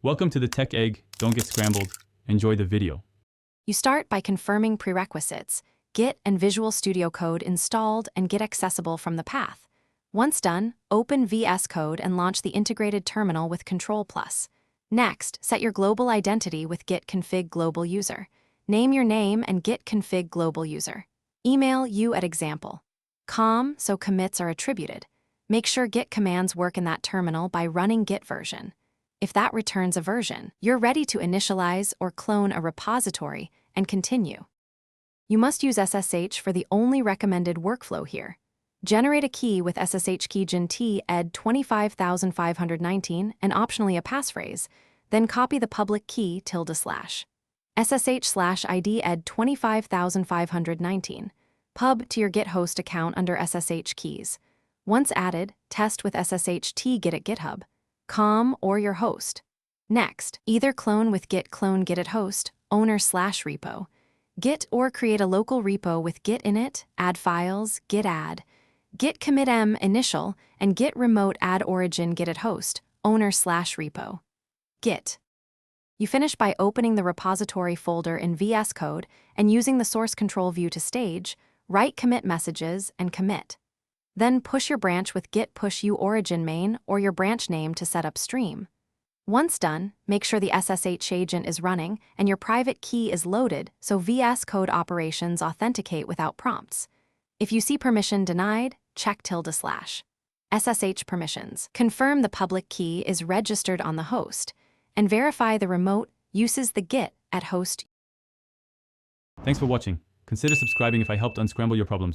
Welcome to the Tech Egg. Don't get scrambled. Enjoy the video. You start by confirming prerequisites, Git and Visual Studio Code installed and Git accessible from the path. Once done, open VSCode and launch the integrated terminal with Control+. Next, set your global identity with git config global user. Name your name and git config global user. Email you at example.com so commits are attributed. Make sure Git commands work in that terminal by running Git version. If that returns a version, you're ready to initialize or clone a repository and continue. You must use SSH for the only recommended workflow here. Generate a key with SSH key GNT ed 25519 and optionally a passphrase, then copy the public key ~SSH/ID ed 25519, pub to your Git host account under SSH keys. Once added, test with SSH git at GitHub.com or your host. Next, either clone with git clone git at host, owner/repo, git or create a local repo with git init, add files, git add, git commit m initial, and git remote add origin git at host, owner/repo. Git. You finish by opening the repository folder in VSCode and using the source control view to stage, write commit messages, and commit. Then push your branch with git push u origin main or your branch name to set up stream. Once done, make sure the SSH agent is running and your private key is loaded so VS Code operations authenticate without prompts. If you see permission denied, check ~SSH permissions. Confirm the public key is registered on the host, and verify the remote uses the git at host. Thanks for watching. Consider subscribing if I helped unscramble your problems.